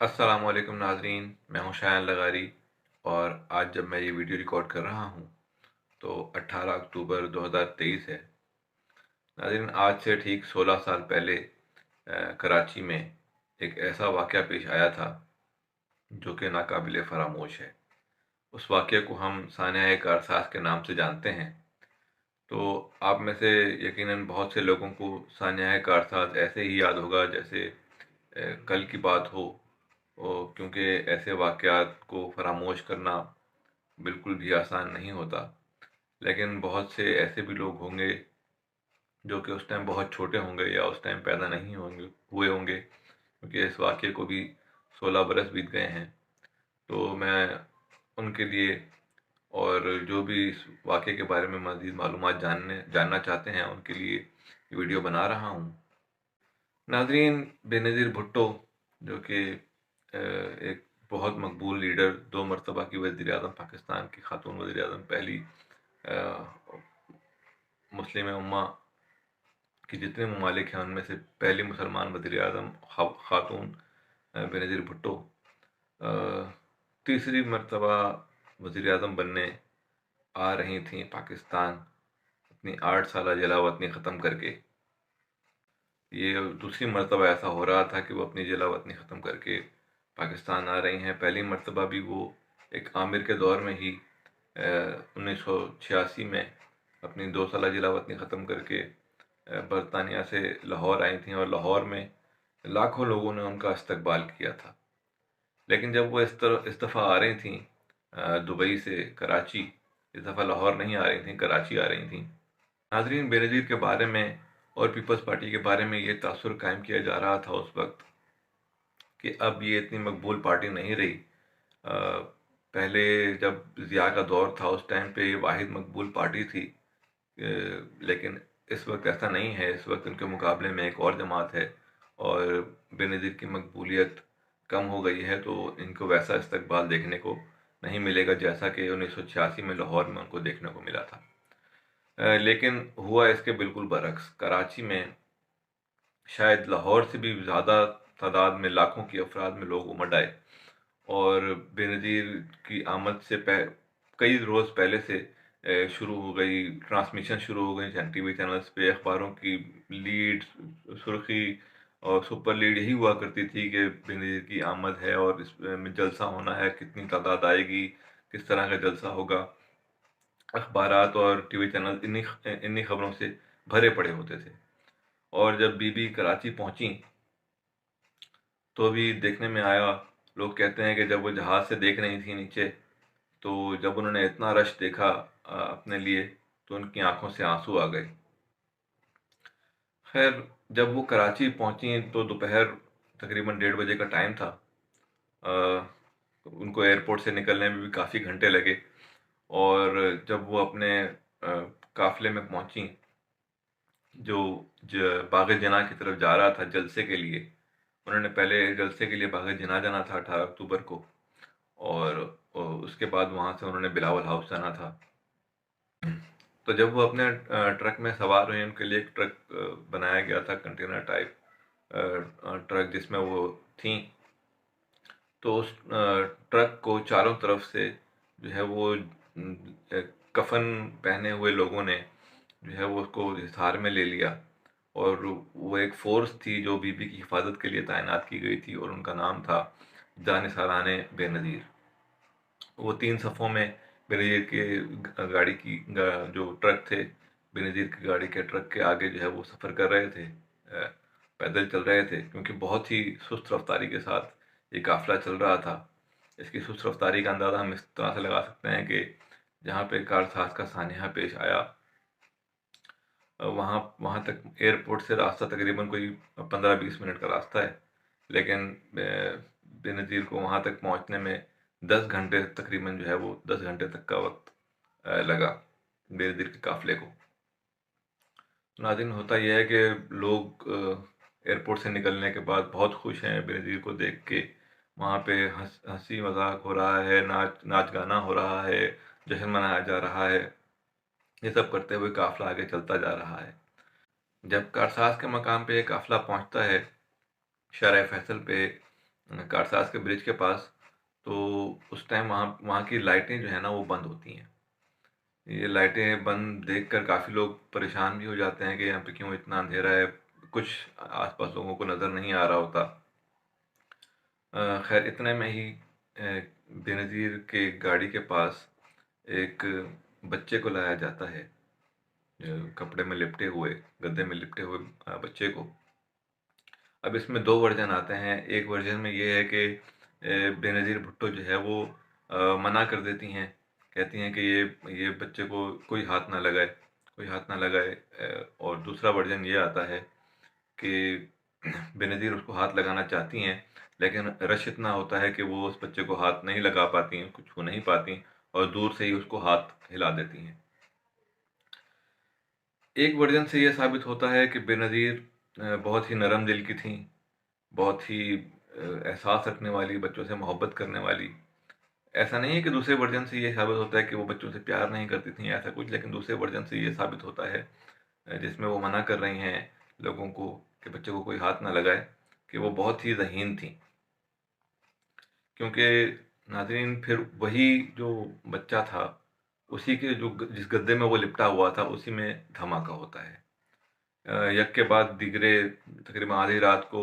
السلام علیکم ناظرین، میں ہوں شایان لغاری اور آج جب میں یہ ویڈیو ریکارڈ کر رہا ہوں تو 18 اکتوبر 2023 ہے۔ ناظرین، آج سے ٹھیک 16 سال پہلے کراچی میں ایک ایسا واقعہ پیش آیا تھا جو کہ ناقابل فراموش ہے۔ اس واقعے کو ہم سانحہ کارساز کے نام سے جانتے ہیں۔ تو آپ میں سے یقیناً بہت سے لوگوں کو سانحہ کارساز ایسے ہی یاد ہوگا جیسے کل کی بات ہو، کیونکہ ایسے واقعات کو فراموش کرنا بالکل بھی آسان نہیں ہوتا۔ لیکن بہت سے ایسے بھی لوگ ہوں گے جو کہ اس ٹائم بہت چھوٹے ہوں گے یا اس ٹائم پیدا نہیں ہوئے ہوں گے، کیونکہ اس واقعے کو بھی 16 برس بیت گئے ہیں۔ تو میں ان کے لیے اور جو بھی اس واقعے کے بارے میں مزید معلومات جاننا چاہتے ہیں ان کے لیے یہ ویڈیو بنا رہا ہوں۔ ناظرین، بے نظیر بھٹو جو کہ ایک بہت مقبول لیڈر، 2 مرتبہ کی وزیر اعظم، پاکستان کی خاتون وزیر اعظم، پہلی مسلم امہ کی جتنے ممالک ہیں ان میں سے پہلی مسلمان وزیر اعظم خاتون بے نظیر بھٹو تیسری مرتبہ وزیر اعظم بننے آ رہی تھیں پاکستان، اپنی 8 سالہ جلا وطنی ختم کر کے۔ یہ دوسری مرتبہ ایسا ہو رہا تھا کہ وہ اپنی جلا وطنی ختم کر کے پاکستان آ رہی ہیں۔ پہلی مرتبہ بھی وہ ایک عامر کے دور میں ہی 1986 میں اپنی 2 سالہ جلا وطنی ختم کر کے برطانیہ سے لاہور آئی تھیں، اور لاہور میں لاکھوں لوگوں نے ان کا استقبال کیا تھا۔ لیکن جب وہ اس دفعہ آ رہی تھیں دبئی سے کراچی، اس دفعہ لاہور نہیں آ رہی تھیں، کراچی آ رہی تھیں۔ ناظرین، بے نظیر کے بارے میں اور پیپلز پارٹی کے بارے میں یہ تاثر قائم کیا جا رہا تھا اس وقت کہ اب یہ اتنی مقبول پارٹی نہیں رہی۔ پہلے جب ضیاء کا دور تھا اس ٹائم پہ یہ واحد مقبول پارٹی تھی، لیکن اس وقت ایسا نہیں ہے۔ اس وقت ان کے مقابلے میں ایک اور جماعت ہے اور بے نظیر کی مقبولیت کم ہو گئی ہے، تو ان کو ویسا استقبال دیکھنے کو نہیں ملے گا جیسا کہ 1986 میں لاہور میں ان کو دیکھنے کو ملا تھا۔ لیکن ہوا اس کے بالکل برعکس۔ کراچی میں شاید لاہور سے بھی زیادہ تعداد میں، لاکھوں کی افراد میں لوگ امڈ آئے، اور بے نظیر کی آمد سے کئی روز پہلے سے شروع ہو گئی، ٹرانسمیشن شروع ہو گئی ٹی وی چینلز پہ، اخباروں کی لیڈ، سرخی اور سپر لیڈ یہی ہوا کرتی تھی کہ بے نظیر کی آمد ہے اور اس میں جلسہ ہونا ہے، کتنی تعداد آئے گی، کس طرح کا جلسہ ہوگا۔ اخبارات اور ٹی وی چینل انہی خبروں سے بھرے پڑے ہوتے تھے۔ اور جب بی بی کراچی پہنچی تو بھی دیکھنے میں آیا، لوگ کہتے ہیں کہ جب وہ جہاز سے دیکھ رہی تھی نیچے، تو جب انہوں نے اتنا رش دیکھا اپنے لیے تو ان کی آنکھوں سے آنسو آ گئے۔ خیر، جب وہ کراچی پہنچی تو دوپہر تقریباً 1:30 کا ٹائم تھا۔ ان کو ایئرپورٹ سے نکلنے میں بھی کافی گھنٹے لگے، اور جب وہ اپنے قافلے میں پہنچیں جو باغ جناح کی طرف جا رہا تھا جلسے کے لیے، انہوں نے پہلے جلسے کے لیے باغ جناح جانا تھا 18 اکتوبر کو، اور اس کے بعد وہاں سے انہوں نے بلاول ہاؤس جانا تھا۔ تو جب وہ اپنے ٹرک میں سوار ہوئے، ان کے لیے ایک ٹرک بنایا گیا تھا، کنٹینر ٹائپ ٹرک جس میں وہ تھیں، تو اس ٹرک کو چاروں طرف سے جو ہے وہ کفن پہنے ہوئے لوگوں نے جو ہے وہ اس کو حصار میں لے لیا، اور وہ ایک فورس تھی جو بی بی کی حفاظت کے لیے تعینات کی گئی تھی، اور ان کا نام تھا جانثاران بے نظیر۔ وہ 3 صفوں میں بے نظیر کے گاڑی کی جو ٹرک تھے، بے نظیر کی گاڑی کے ٹرک کے آگے جو ہے وہ سفر کر رہے تھے، پیدل چل رہے تھے، کیونکہ بہت ہی سست رفتاری کے ساتھ یہ قافلہ چل رہا تھا۔ اس کی سست رفتاری کا اندازہ ہم اس طرح سے لگا سکتے ہیں کہ جہاں پہ کارساز کا سانحہ پیش آیا، وہاں تک ایئرپورٹ سے راستہ تقریباً کوئی 15-20 منٹ کا راستہ ہے، لیکن بے نظیر کو وہاں تک پہنچنے میں 10 گھنٹے تقریباً جو ہے وہ 10 گھنٹے تک کا وقت لگا بے نظیر کے قافلے کو۔ ناظرین، ہوتا یہ ہے کہ لوگ ایئرپورٹ سے نکلنے کے بعد بہت خوش ہیں بے نظیر کو دیکھ کے۔ وہاں پہ ہنسی مذاق ہو رہا ہے، ناچ گانا ہو رہا ہے، جشن منایا جا رہا ہے، یہ سب کرتے ہوئے قافلہ آگے چلتا جا رہا ہے۔ جب کارساز کے مقام پہ یہ قافلہ پہنچتا ہے، شارع فیصل پہ کارساز کے برج کے پاس، تو اس ٹائم وہاں وہاں کی لائٹیں جو ہے نا وہ بند ہوتی ہیں۔ یہ لائٹیں بند دیکھ کر کافی لوگ پریشان بھی ہو جاتے ہیں کہ یہاں پہ کیوں اتنا اندھیرا ہے، کچھ آس پاس لوگوں کو نظر نہیں آ رہا ہوتا۔ خیر اتنے میں ہی بے نظیر کے گاڑی کے پاس ایک بچے کو لایا جاتا ہے، کپڑے میں لپٹے ہوئے، گدے میں لپٹے ہوئے بچے کو۔ اب اس میں دو ورژن آتے ہیں۔ ایک ورژن میں یہ ہے کہ بے نظیر بھٹو جو ہے وہ منع کر دیتی ہیں، کہتی ہیں کہ یہ بچے کو کوئی ہاتھ نہ لگائے، کوئی ہاتھ نہ لگائے۔ اور دوسرا ورژن یہ آتا ہے کہ بے نظیر اس کو ہاتھ لگانا چاہتی ہیں، لیکن رش اتنا ہوتا ہے کہ وہ اس بچے کو ہاتھ نہیں لگا پاتی ہیں، کچھ چھو نہیں پاتی، اور دور سے ہی اس کو ہاتھ ہلا دیتی ہیں۔ ایک ورژن سے یہ ثابت ہوتا ہے کہ بے نظیر بہت ہی نرم دل کی تھیں، بہت ہی احساس رکھنے والی، بچوں سے محبت کرنے والی۔ ایسا نہیں ہے کہ دوسرے ورژن سے یہ ثابت ہوتا ہے کہ وہ بچوں سے پیار نہیں کرتی تھیں ایسا کچھ، لیکن دوسرے ورژن سے یہ ثابت ہوتا ہے جس میں وہ منع کر رہی ہیں لوگوں کو کہ بچے کو کوئی ہاتھ نہ لگائے، کہ وہ بہت ہی ذہین تھیں۔ کیونکہ ناظرین پھر وہی جو بچہ تھا، اسی کے جس گدے میں وہ لپٹا ہوا تھا، اسی میں دھماکہ ہوتا ہے۔ یک کے بعد دیگرے تقریباً آدھی رات کو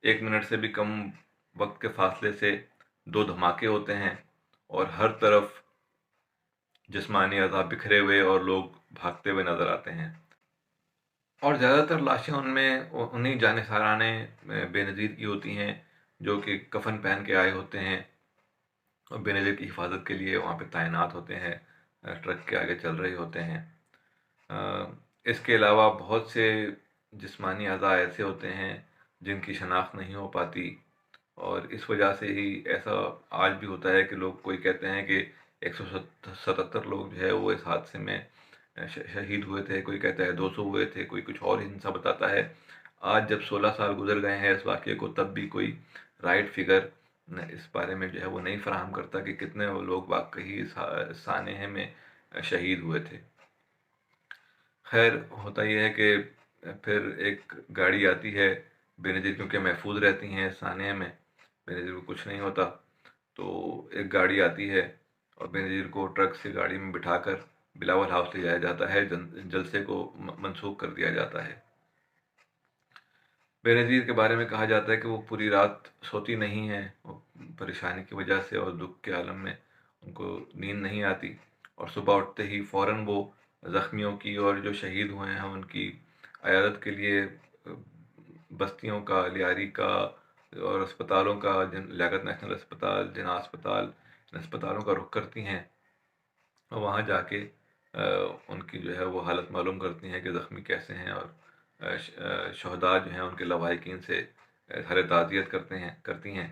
1 منٹ سے بھی کم وقت کے فاصلے سے 2 دھماکے ہوتے ہیں، اور ہر طرف جسمانی اعضاء بکھرے ہوئے اور لوگ بھاگتے ہوئے نظر آتے ہیں۔ اور زیادہ تر لاشیں ان میں انہیں جانثارانے بے نظیر کی ہوتی ہیں جو کہ کفن پہن کے آئے ہوتے ہیں اور بے نظیر کی حفاظت کے لیے وہاں پہ تعینات ہوتے ہیں، ٹرک کے آگے چل رہے ہوتے ہیں۔ اس کے علاوہ بہت سے جسمانی اعضاء ایسے ہوتے ہیں جن کی شناخت نہیں ہو پاتی، اور اس وجہ سے ہی ایسا آج بھی ہوتا ہے کہ لوگ کوئی کہتے ہیں کہ 177 لوگ جو ہے وہ اس حادثے میں شہید ہوئے تھے، کوئی کہتا ہے 200 ہوئے تھے، کوئی کچھ اور ہندسہ بتاتا ہے۔ آج جب 16 سال گزر گئے ہیں اس واقعے کو، تب بھی کوئی رائٹ فگر اس بارے میں جو ہے وہ نہیں فراہم کرتا کہ کتنے لوگ واقعی اس سانحے میں شہید ہوئے تھے۔ خیر ہوتا یہ ہے کہ پھر ایک گاڑی آتی ہے، بے نظیر کیونکہ محفوظ رہتی ہیں سانحے میں، بے نظیر کو کچھ نہیں ہوتا، تو ایک گاڑی آتی ہے اور بے نظیر کو ٹرک سے گاڑی میں بٹھا کر بلاول ہاؤس لے جایا جاتا ہے، جلسے کو منسوخ کر دیا جاتا ہے۔ بے نظیر کے بارے میں کہا جاتا ہے کہ وہ پوری رات سوتی نہیں ہے، پریشانی کی وجہ سے اور دکھ کے عالم میں ان کو نیند نہیں آتی، اور صبح اٹھتے ہی فوراً وہ زخمیوں کی اور جو شہید ہوئے ہیں ان کی عیادت کے لیے بستیوں کا، لیاری کا اور اسپتالوں کا، لیاقت نیشنل اسپتال، جناح اسپتال، ان اسپتالوں کا رخ کرتی ہیں، اور وہاں جا کے ان کی جو ہے وہ حالت معلوم کرتی ہیں کہ زخمی کیسے ہیں، اور شہداء جو ہیں ان کے لواحقین سے اظہار تعزیت کرتی ہیں۔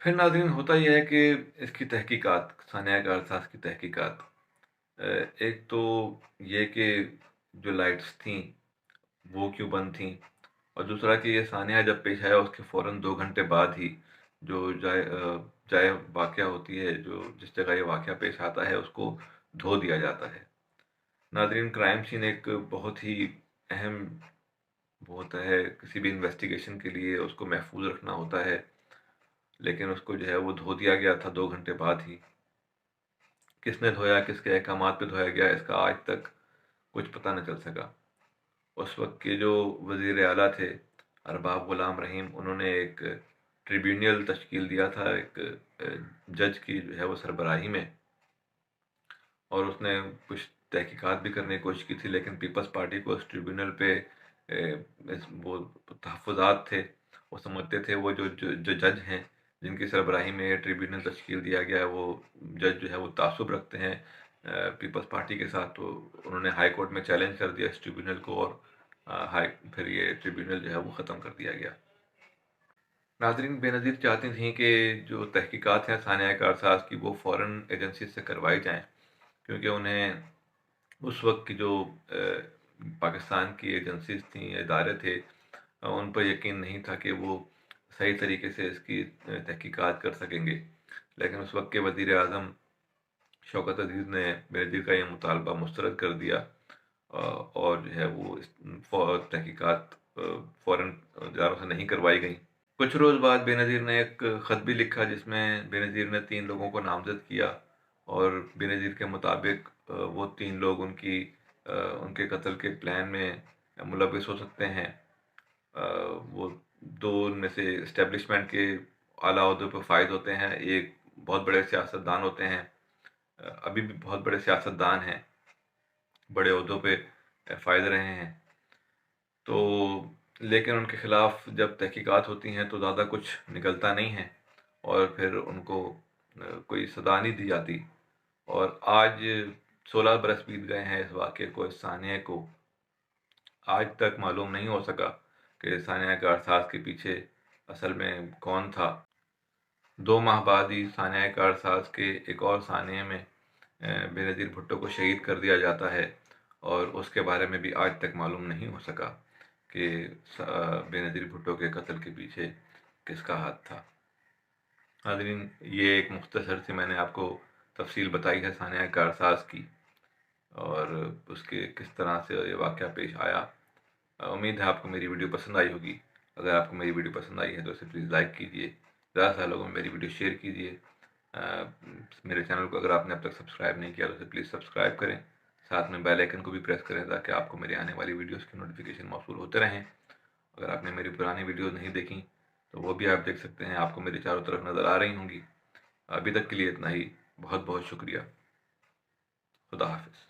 پھر ناظرین ہوتا یہ ہے کہ اس کی تحقیقات، سانحہ کارساز کی تحقیقات، ایک تو یہ کہ جو لائٹس تھیں وہ کیوں بند تھیں، اور دوسرا کہ یہ سانحہ جب پیش آیا اس کے فوراً 2 گھنٹے بعد ہی جو جائے واقعہ ہوتی ہے، جس جگہ یہ واقعہ پیش آتا ہے اس کو دھو دیا جاتا ہے۔ ناظرین کرائم سین ایک بہت ہی اہم وہ ہوتا ہے، کسی بھی انویسٹیگیشن کے لیے اس کو محفوظ رکھنا ہوتا ہے، لیکن اس کو جو ہے وہ دھو دیا گیا تھا 2 گھنٹے بعد ہی۔ کس نے دھویا، کس کے احکامات پہ دھویا گیا، اس کا آج تک کچھ پتہ نہ چل سکا۔ اس وقت کے جو وزیر اعلیٰ تھے ارباب غلام رحیم، انہوں نے ایک ٹریبیونل تشکیل دیا تھا، ایک جج کی جو ہے وہ سربراہی میں، اور اس نے کچھ تحقیقات بھی کرنے کی کوشش کی تھی، لیکن پیپلز پارٹی کو اس ٹریبیونل پہ وہ تحفظات تھے، وہ سمجھتے تھے وہ جو جج ہیں جن کی سربراہی میں یہ ٹریبیونل تشکیل دیا گیا ہے، وہ جج جو ہے وہ تعصب رکھتے ہیں پیپلز پارٹی کے ساتھ، تو انہوں نے ہائی کورٹ میں چیلنج کر دیا اس ٹریبیونل کو، اور پھر یہ ٹریبیونل جو ہے وہ ختم کر دیا گیا۔ ناظرین بے نظیر چاہتی تھیں کہ جو تحقیقات ہیں سانحہ کارساز کی وہ فوراً ایجنسی سے کروائی جائیں، کیونکہ انہیں اس وقت کی جو پاکستان کی ایجنسیز تھیں، ادارے تھے، ان پر یقین نہیں تھا کہ وہ صحیح طریقے سے اس کی تحقیقات کر سکیں گے، لیکن اس وقت کے وزیر اعظم شوکت عزیز نے بے نظیر کا یہ مطالبہ مسترد کر دیا، اور جو ہے وہ تحقیقات فوراً اداروں سے نہیں کروائی گئیں۔ کچھ روز بعد بینظیر نے ایک خط بھی لکھا جس میں بینظیر نے 3 لوگوں کو نامزد کیا، اور بینظیر کے مطابق وہ 3 لوگ ان کے قتل کے پلان میں ملوث ہو سکتے ہیں۔ وہ 2 ان میں سے اسٹیبلشمنٹ کے اعلیٰ عہدوں پہ فائز ہوتے ہیں، ایک بہت بڑے سیاستدان ہوتے ہیں، ابھی بھی بہت بڑے سیاستدان ہیں، بڑے عہدوں پہ فائز رہے ہیں۔ تو لیکن ان کے خلاف جب تحقیقات ہوتی ہیں تو زیادہ کچھ نکلتا نہیں ہے، اور پھر ان کو کوئی سزا نہیں دی جاتی۔ اور آج 16 برس بیت گئے ہیں اس واقعے کو، اس سانحے کو، آج تک معلوم نہیں ہو سکا کہ سانحہ کارساز کے پیچھے اصل میں کون تھا۔ 2 ماہ بعد ہی سانحہ کارساز کے ایک اور سانحے میں بینظیر بھٹو کو شہید کر دیا جاتا ہے، اور اس کے بارے میں بھی آج تک معلوم نہیں ہو سکا کہ بینظیر بھٹو کے قتل کے پیچھے کس کا ہاتھ تھا۔ ناظرین، یہ ایک مختصر سی میں نے آپ کو تفصیل بتائی ہے سانحہ کارساز کی، اور اس کے کس طرح سے یہ واقعہ پیش آیا۔ امید ہے آپ کو میری ویڈیو پسند آئی ہوگی۔ اگر آپ کو میری ویڈیو پسند آئی ہے تو اسے پلیز لائک کیجیے، زیادہ سے زیادہ لوگوں میں میری ویڈیو شیئر کیجیے۔ میرے چینل کو اگر آپ نے اب تک سبسکرائب نہیں کیا تو اسے پلیز سبسکرائب کریں، ساتھ میں بیل آئیکن کو بھی پریس کریں تاکہ آپ کو میری آنے والی ویڈیوز کی نوٹیفیکیشن موصول ہوتے رہیں۔ اگر آپ نے میری پرانی ویڈیوز نہیں دیکھیں تو وہ بھی آپ دیکھ سکتے ہیں، آپ کو میری چاروں طرف نظر آ رہی ہوں گی۔ ابھی تک کے لیے اتنا ہی، بہت بہت شکریہ۔ خدا حافظ۔